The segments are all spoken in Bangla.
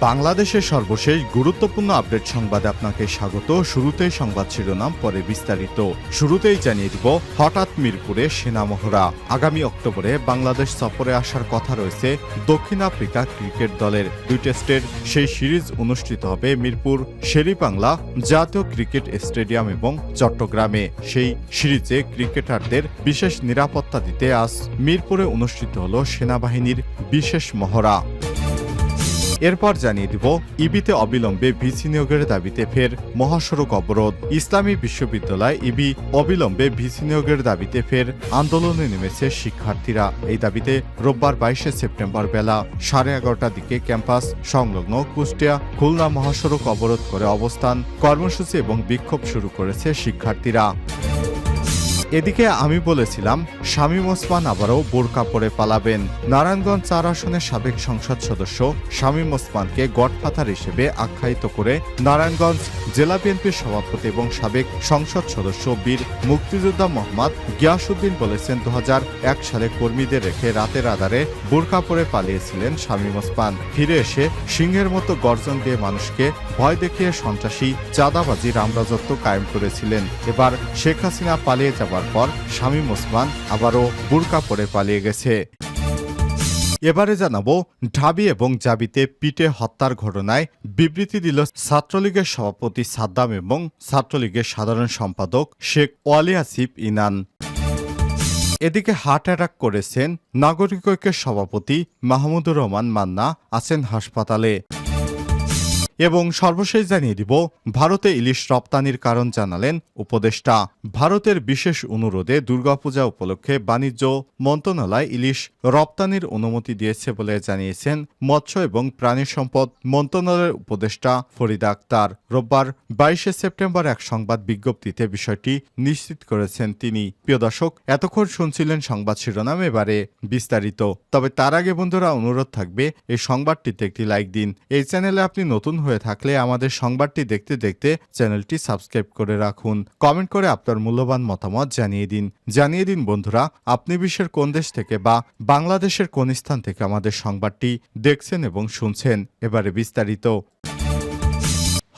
বাংলাদেশের সর্বশেষ গুরুত্বপূর্ণ আপডেট সংবাদে আপনাকে স্বাগত। শুরুতেই সংবাদ শিরোনাম, পরে বিস্তারিত। শুরুতেই জানিয়ে দিব, হঠাৎ মিরপুরে সেনা মহড়া। আগামী অক্টোবরে বাংলাদেশ সফরে আসার কথা রয়েছে দক্ষিণ আফ্রিকা ক্রিকেট দলের। 2 টেস্টের সেই সিরিজ অনুষ্ঠিত হবে মিরপুর শেরেবাংলা জাতীয় ক্রিকেট স্টেডিয়াম এবং চট্টগ্রামে। সেই সিরিজে ক্রিকেটারদের বিশেষ নিরাপত্তা দিতে আজ মিরপুরে অনুষ্ঠিত হল সেনাবাহিনীর বিশেষ মহড়া। এরপর জানিয়ে দিব, ইবিতে অবিলম্বে ভিসি নিয়োগের দাবিতে ফের মহাসড়ক অবরোধ। ইসলামী বিশ্ববিদ্যালয় ইবি অবিলম্বে ভিসি নিয়োগের দাবিতে ফের আন্দোলনে নেমেছে শিক্ষার্থীরা। এই দাবিতে রোববার 22 সেপ্টেম্বর বেলা 11:30টার দিকে ক্যাম্পাস সংলগ্ন কুষ্টিয়া খুলনা মহাসড়ক অবরোধ করে অবস্থান কর্মসূচি এবং বিক্ষোভ শুরু করেছে শিক্ষার্থীরা। এদিকে আমি বলেছিলাম, শামীম ওসমান আবারও বোরকা পরে পালাবেন। নারায়ণগঞ্জ 4 আসনের সাবেক সংসদ সদস্য শামীম ওসমানকে গডফাদার হিসেবে আখ্যায়িত করে নারায়ণগঞ্জ জেলা বিএনপির সভাপতি এবং সাবেক সংসদ সদস্য বীর মুক্তিযোদ্ধা মোহাম্মদ গিয়াসউদ্দিন বলেছেন, 2001 সালে কর্মীদের রেখে রাতের আধারে বোরকা পরে পালিয়েছিলেন শামীম ওসমান। ফিরে এসে সিংহের মতো গর্জন দিয়ে মানুষকে ভয় দেখিয়ে সন্ত্রাসী চাঁদাবাজি রামরাজত্ব কায়েম করেছিলেন। এবার শেখ হাসিনা পালিয়ে যাবার পর শামীম ওসমান আবারও বোরকা পরে পালিয়ে গেছে। এবারে জানাবো, ঢাবি এবং জাবিতে পিটে হত্যার ঘটনায় বিবৃতি দিল ছাত্রলীগের সভাপতি সাদ্দাম এবং ছাত্রলীগের সাধারণ সম্পাদক শেখ ওয়ালি আসিফ ইনান। এদিকে হার্ট অ্যাটাক করেছেন নাগরিক ঐক্যের সভাপতি মাহমুদুর রহমান মান্না, আছেন হাসপাতালে। এবং সর্বশেষ জানিয়ে দিব, ভারতে ইলিশ রপ্তানির কারণ জানালেন উপদেষ্টা। ভারতের বিশেষ অনুরোধে দুর্গাপূজা উপলক্ষে বাণিজ্য মন্ত্রণালয় ইলিশ রপ্তানির অনুমতি দিয়েছে বলে জানিয়েছেন মৎস্য এবং প্রাণী সম্পদ মন্ত্রণালয়ের উপদেষ্টা ফরিদা আক্তার। রোববার 22 সেপ্টেম্বর এক সংবাদ বিজ্ঞপ্তিতে বিষয়টি নিশ্চিত করেছেন তিনি। প্রিয় দর্শক, এতক্ষণ শুনছিলেন সংবাদ শিরোনাম, এবারে বিস্তারিত। তবে তার আগে বন্ধুরা, অনুরোধ থাকবে এই সংবাদটিতে একটি লাইক দিন। এই চ্যানেলে আপনি নতুন হয়ে থাকলে আমাদের সংবাদটি দেখতে দেখতে চ্যানেলটি সাবস্ক্রাইব করে রাখুন। কমেন্ট করে আপনার মূল্যবান মতামত জানিয়ে দিন বন্ধুরা, আপনি বিশ্বের কোন দেশ থেকে বা বাংলাদেশের কোন স্থান থেকে আমাদের সংবাদটি দেখছেন এবং শুনছেন। এবারে বিস্তারিত।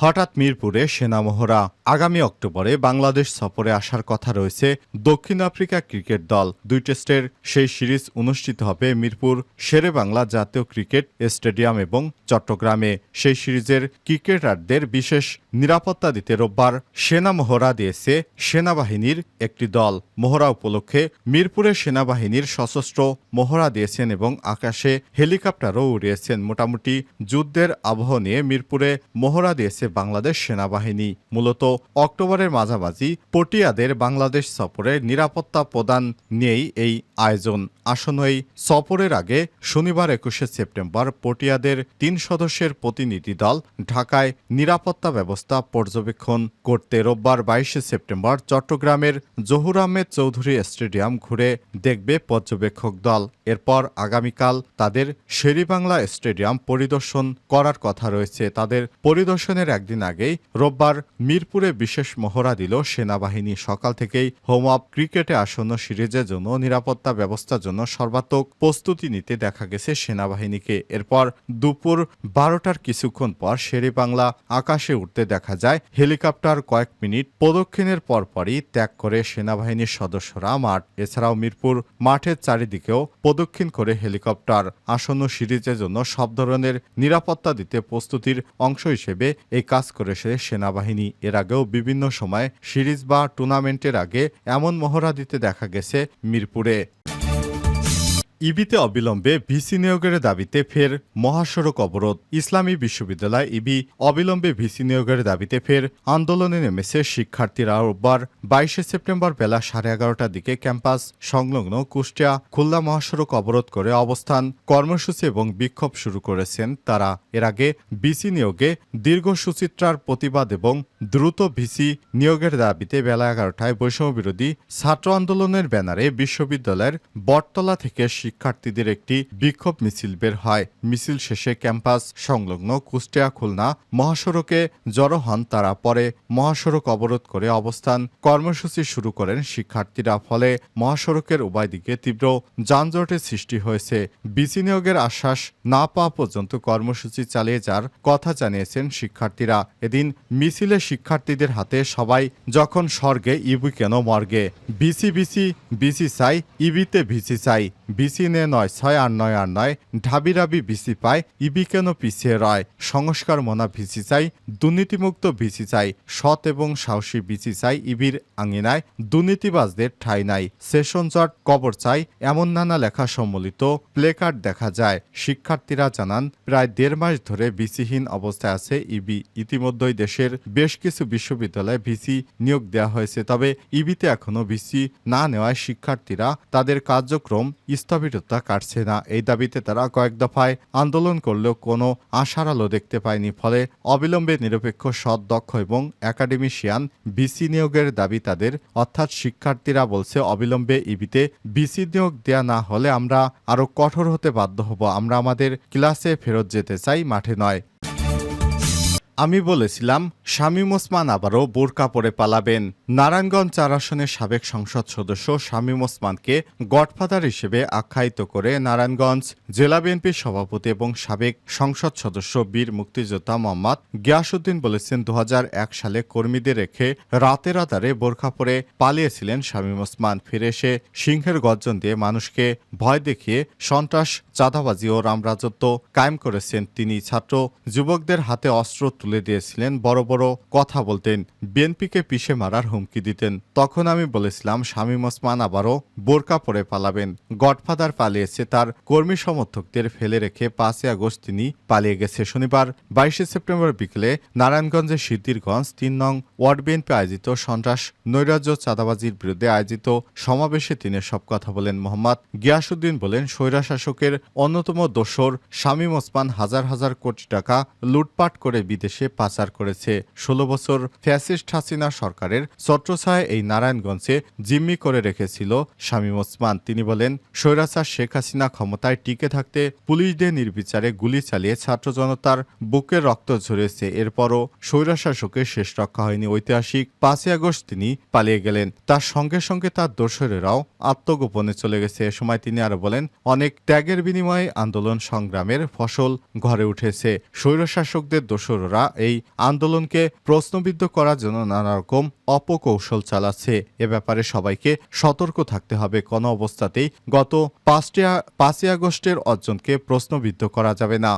হঠাৎ মিরপুরে সেনা মহড়া। আগামী অক্টোবরে বাংলাদেশ সফরে আসার কথা রয়েছে দক্ষিণ আফ্রিকা ক্রিকেট দল। 2 টেস্টের সেই সিরিজ অনুষ্ঠিত হবে মিরপুর শেরেবাংলা জাতীয় ক্রিকেট স্টেডিয়াম এবং চট্টগ্রামে। সেই সিরিজের ক্রিকেটারদের বিশেষ নিরাপত্তা দিতে রোববার সেনা মহড়া দিয়েছে সেনাবাহিনীর একটি দল। মহড়া উপলক্ষে মিরপুরে সেনাবাহিনীর সশস্ত্র মহড়া দিয়েছেন এবং আকাশে হেলিকপ্টারও উড়িয়েছেন। মোটামুটি যুদ্ধের আবহ নিয়ে মিরপুরে মহড়া দিয়েছে বাংলাদেশ সেনাবাহিনী। মূলত অক্টোবরের মাঝামাঝি পটিয়াদের বাংলাদেশ সফরের নিরাপত্তা প্রদান নিয়েই এই আয়োজন। আসন্ন এই সফরের আগে শনিবার 21 সেপ্টেম্বর পটিয়াদের 3 সদস্যের প্রতিনিধি দল ঢাকায় নিরাপত্তা ব্যবস্থা পর্যবেক্ষণ করতে রোববার 22 সেপ্টেম্বর চট্টগ্রামের জহুর আহমেদ চৌধুরী স্টেডিয়াম ঘুরে দেখবে পর্যবেক্ষক দল। এরপর আগামীকাল তাদের শেরেবাংলা স্টেডিয়াম পরিদর্শন করার কথা রয়েছে। তাদের পরিদর্শনের একদিন আগেই রোববার মিরপুরে বিশেষ মহড়া দিল সেনাবাহিনী। সকাল থেকেই হোম অফ ক্রিকেটে আসন্ন সিরিজের জন্য নিরাপত্তা ব্যবস্থার জন্য সর্বাত্মক প্রস্তুতি নিতে দেখা গেছে সেনাবাহিনীকে। এরপর দুপুর 12টার কিছুক্ষণ পর শেরেবাংলা আকাশে উঠতে দেখা যায় হেলিকপ্টার। কয়েক মিনিট প্রদক্ষিণের পরপরই ত্যাগ করে সেনাবাহিনীর সদস্যরা মাঠ। এছাড়াও মিরপুর মাঠের চারিদিকেও প্রদক্ষিণ করে হেলিকপ্টার। আসন্ন সিরিজের জন্য সব ধরনের নিরাপত্তা দিতে প্রস্তুতির অংশ হিসেবে এই কাজ করেছে সেনাবাহিনী। এর আগেও বিভিন্ন সময় সিরিজ বা টুর্নামেন্টের আগে এমন মহড়া দিতে দেখা গেছে মিরপুরে। ইবিতে অবিলম্বে ভিসি নিয়োগের দাবিতে ফের মহাসড়ক অবরোধ। ইসলামী বিশ্ববিদ্যালয় ইবি অবিলম্বে ভিসি নিয়োগের দাবিতে ফের আন্দোলনে নেমেছে শিক্ষার্থীরা। রোববার 22 সেপ্টেম্বর বেলা 11:30টার দিকে ক্যাম্পাস সংলগ্ন কুষ্টিয়া খুলনা মহাসড়ক অবরোধ করে অবস্থান কর্মসূচি এবং বিক্ষোভ শুরু করেছেন তারা। এর আগে ভিসি নিয়োগে দীর্ঘসূচিত্রার প্রতিবাদ এবং দ্রুত ভিসি নিয়োগের দাবিতে বেলা 11টায় বৈষম্য বিরোধী ছাত্র আন্দোলনের ব্যানারে বিশ্ববিদ্যালয়ের বটতলা থেকে শিক্ষার্থীদের একটি বিক্ষোভ মিছিল বের হয়। মিছিল শেষে ক্যাম্পাস সংলগ্ন কুষ্টিয়া খুলনা মহাসড়কে জড়ো হন তারা। পরে মহাসড়ক অবরোধ করে অবস্থান কর্মসূচি শুরু করেন শিক্ষার্থীরা। ফলে মহাসড়কের উভয় দিকে তীব্র যানজটের সৃষ্টি হয়েছে। বিসি নিয়োগের আশ্বাস না পাওয়া পর্যন্ত কর্মসূচি চালিয়ে যাওয়ার কথা জানিয়েছেন শিক্ষার্থীরা। এদিন মিছিলে শিক্ষার্থীদের হাতে সবাই যখন স্বর্গে ইবি কেন মর্গে, বিসি বিসি বিসি চাই, ইবিতে ভিসি চাই, বিসি নে ৯ আর ৯ ঢাবিরাবি বিসি পায়, ইবি কেন পিছিয়ে রয়, সংস্কার মনা ভিসি চাই, দুর্নীতিমুক্ত ভিসি চাই, সৎ এবং সাহসী ভিসি চাই, ইবির আঙিনায় দুর্নীতিবাজদের ঠাঁই নাই, সেশন জট কবর চাই, এমন নানা লেখা সম্বলিত প্লেকার্ড দেখা যায়। শিক্ষার্থীরা জানান, প্রায় ১.৫ মাস ধরে ভিসিহীন অবস্থায় আছে ইবি। ইতিমধ্যেই দেশের বেশ কিছু বিশ্ববিদ্যালয়ে ভিসি নিয়োগ দেওয়া হয়েছে, তবে ইবিতে এখনও ভিসি না নেওয়ায় শিক্ষার্থীরা তাদের কার্যক্রম স্থবিরতা কাটছে না। এই দাবিতে তারা কয়েক দফায় আন্দোলন করলেও কোনো আশার আলো দেখতে পায়নি। ফলে অবিলম্বে নিরপেক্ষ, সৎ, দক্ষ এবং একাডেমিশিয়ান ভিসি নিয়োগের দাবি তাদের। অর্থাৎ শিক্ষার্থীরা বলছে, অবিলম্বে ইবিতে ভিসি নিয়োগ দেয়া না হলে আমরা আরও কঠোর হতে বাধ্য হব। আমরা আমাদের ক্লাসে ফেরত যেতে চাই, মাঠে নয়। আমি বলেছিলাম শামীম ওসমান আবারও বোরকা পরে পালাবেন। নারায়ণগঞ্জ ৪ আসনের সাবেক সংসদ সদস্য শামীম ওসমানকে গডফাদার হিসেবে আখ্যায়িত করে নারায়ণগঞ্জ জেলা বিএনপির সভাপতি এবং সাবেক সংসদ সদস্য বীর মুক্তিযোদ্ধা মোহাম্মদ গিয়াসউদ্দিন বলেছেন, ২০০১ সালে কর্মীদের রেখে রাতের আধারে বোরকা পরে পালিয়েছিলেন শামীম ওসমান। ফিরে এসে সিংহের গর্জন দিয়ে মানুষকে ভয় দেখিয়ে সন্ত্রাস, চাঁদাবাজি ও রামরাজত্ব কায়েম করেছেন তিনি। ছাত্র যুবকদের হাতে অস্ত্র তুলে দিয়েছিলেন, বড় বড় কথা বলতেন, বিএনপিকে পিষে মারার হুমকি দিতেন। তখন আমি বলেছিলাম শামীম ওসমান আবারও বোরকা পরে পালাবেন। গডফাদার পালিয়েছে, তার কর্মী সমর্থকদের ফেলে রেখে ৫ই আগস্ট তিনি পালিয়ে গেছে। শনিবার ২২শে সেপ্টেম্বর বিকেলে নারায়ণগঞ্জের সিদ্ধিরগঞ্জ ৩ নং ওয়ার্ড বিএনপি আয়োজিত সন্ত্রাস, নৈরাজ্য, চাঁদাবাজির বিরুদ্ধে আয়োজিত সমাবেশে তিনি সব কথা বলেন। মোহাম্মদ গিয়াসউদ্দিন বলেন, স্বৈরশাসকের অন্যতম দোসর শামীম ওসমান হাজার হাজার কোটি টাকা লুটপাট করে বিদেশে পাচার করেছে। ১৬ বছর ফ্যাসিস্ট হাসিনা সরকারের ছত্রছায়ায় এই নারায়ণগঞ্জে জিম্মি করে রেখেছিল শামীম ওসমান। তিনি বলেন, স্বৈরাচার শেখ হাসিনা ক্ষমতায় টিকে থাকতে পুলিশদের নির্বিচারে গুলি চালিয়ে ছাত্র জনতার বুকের রক্ত ঝরেছে। এরপরও স্বৈরশাসকের শেষ রক্ষা হয়নি। ঐতিহাসিক ৫ই আগস্ট তিনি পালিয়ে গেলেন। তার সঙ্গে সঙ্গে তার দোসরেরাও আত্মগোপনে চলে গেছে। এ সময় তিনি আরো বলেন, অনেক ত্যাগের বিনিময়ে আন্দোলন সংগ্রামের ফসল ঘরে উঠেছে। স্বৈরশাসকদের দোসররা এই আন্দোলনকে প্রশ্নবিদ্ধ করার জন্য নানা রকম অপকৌশল চালাচ্ছে। এ ব্যাপারে সবাইকে সতর্ক থাকতে হবে। কোনো অবস্থাতেই গত ৫ই আগস্টের অর্জনকে প্রশ্নবিদ্ধ করা যাবে না।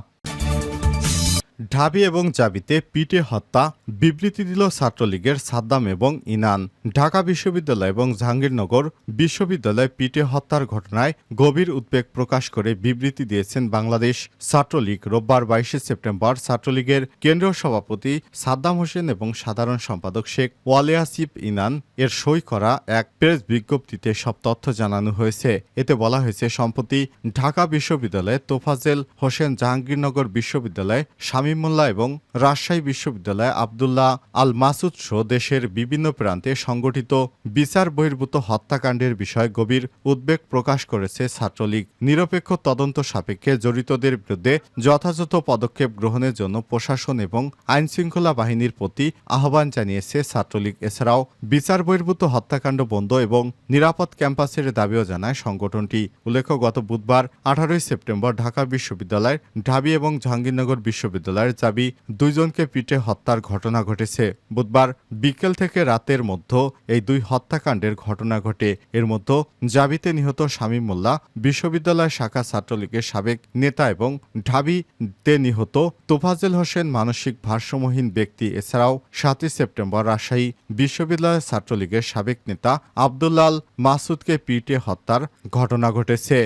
ঢাবি এবং জাবিতে পিটে হত্যা, বিবৃতি দিল ছাত্রলীগের সাদ্দাম এবং ইনান। ঢাকা বিশ্ববিদ্যালয় এবং জাহাঙ্গীরনগর বিশ্ববিদ্যালয় পিটে হত্যার ঘটনায় গভীর উদ্বেগ প্রকাশ করে বিবৃতি দিয়েছেন বাংলাদেশ ছাত্রলীগ। রোববার ২২শে সেপ্টেম্বর ছাত্রলীগের কেন্দ্রীয় সভাপতি সাদ্দাম হোসেন এবং সাধারণ সম্পাদক শেখ ওয়ালে আসিফ ইনান এর সই করা এক প্রেস বিজ্ঞপ্তিতে সব তথ্য জানানো হয়েছে। এতে বলা হয়েছে, সম্প্রতি ঢাকা বিশ্ববিদ্যালয়ে তোফাজ্জেল হোসেন, জাহাঙ্গীরনগর বিশ্ববিদ্যালয়ে শামীমুল্লাহ এবং রাজশাহী বিশ্ববিদ্যালয়ে আব্দুল্লাহ আল মাসুদ সহ দেশের বিভিন্ন প্রান্তে সংগঠিত বিচার বহির্ভূত হত্যাকাণ্ডের বিষয়ে গভীর উদ্বেগ প্রকাশ করেছে ছাত্রলীগ। নিরপেক্ষ তদন্ত সাপেক্ষে জড়িতদের বিরুদ্ধে যথাযথ পদক্ষেপ গ্রহণের জন্য প্রশাসন এবং আইনশৃঙ্খলা বাহিনীর প্রতি আহ্বান জানিয়েছে ছাত্রলীগ। এছাড়াও বিচার বহির্ভূত হত্যাকাণ্ড বন্ধ এবং নিরাপদ ক্যাম্পাসের দাবিও জানায় সংগঠনটি। উল্লেখ্য, গত বুধবার ১৮ই সেপ্টেম্বর ঢাকা বিশ্ববিদ্যালয়ের ঢাবি এবং জাহাঙ্গীরনগর বিশ্ববিদ্যালয়ের জাবি দুইজনকে পিটে হত্যার ঘটনা ঘটেছে। বুধবার বিকেল থেকে রাতের মধ্যে এই দুই হত্যাকাণ্ডের ঘটনা ঘটে। এর মধ্যে জাবিতে নিহত শামীমুল্লাহ বিশ্ববিদ্যালয় শাখা ছাত্রলীগের সাবেক নেতা এবং ঢাবিতে নিহত তোফাজ্জেল হোসেন মানসিক ভারসাম্যহীন ব্যক্তি। এছাড়াও ৭ই সেপ্টেম্বর রাজশাহী বিশ্ববিদ্যালয় ছাত্রলীগের সাবেক নেতা আব্দুল্লাহ আল মাসুদকে পিটে হত্যার ঘটনা ঘটেছে।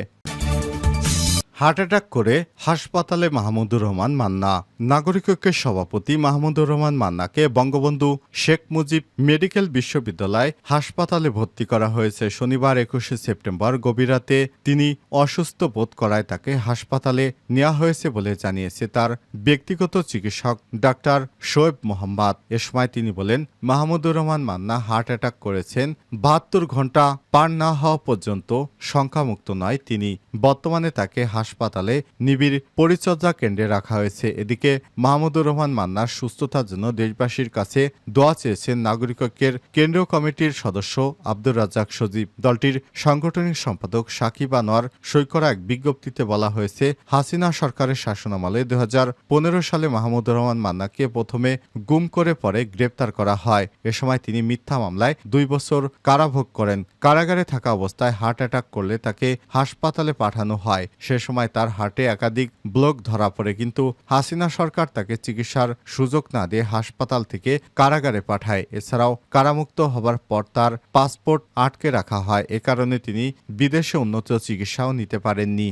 হার্ট অ্যাটাক করে হাসপাতালে মাহমুদুর রহমান মান্না। নাগরিক ঐক্যের সভাপতি মাহমুদুর রহমান মান্নাকে বঙ্গবন্ধু শেখ মুজিব মেডিকেল বিশ্ববিদ্যালয় হাসপাতালে ভর্তি করা হয়েছে। শনিবার ২১শে সেপ্টেম্বর গভীর রাতে তিনি অসুস্থ বোধ করায় তাকে হাসপাতালে নেওয়া হয়েছে বলে জানিয়েছে তার ব্যক্তিগত চিকিৎসক ডাক্তার শোয়েব মোহাম্মদ। এ সময় তিনি বলেন, মাহমুদুর রহমান মান্না হার্ট অ্যাটাক করেছেন। ৭২ ঘন্টা পার না হওয়া পর্যন্ত শঙ্কামুক্ত নয় তিনি। বর্তমানে তাকে হাসপাতালে নিবিড় পরিচর্যা কেন্দ্রে রাখা হয়েছে। এদিকে মাহমুদুর রহমান মান্নার সুস্থতার জন্য দেশবাসীর কাছে দোয়া চেয়েছেন নাগরিক ঐক্যের কেন্দ্রীয় কমিটির সদস্য আব্দুর রাজ্জাক সজীব। দলটির সাংগঠনিক সম্পাদক সাকিব আনোয়ার সই করা এক বিজ্ঞপ্তিতে বলা হয়েছে, হাসিনা সরকারের শাসনামলে ২০১৫ সালে মাহমুদুর রহমান মান্নাকে প্রথমে গুম করে পরে গ্রেপ্তার করা হয়। এ সময় তিনি মিথ্যা মামলায় ২ বছর কারাভোগ করেন। কারাগারে থাকা অবস্থায় হার্ট অ্যাটাক করলে তাকে হাসপাতালে পাঠানো হয়। সে সময় তার হার্টে একাধিক ব্লক ধরা পড়ে, কিন্তু হাসিনা সরকার তাকে চিকিৎসার সুযোগ না দিয়ে হাসপাতাল থেকে কারাগারে পাঠায়। এছাড়াও কারামুক্ত হবার পর তার পাসপোর্ট আটকে রাখা হয়। এ কারণে তিনি বিদেশে উন্নত চিকিৎসাও নিতে পারেননি।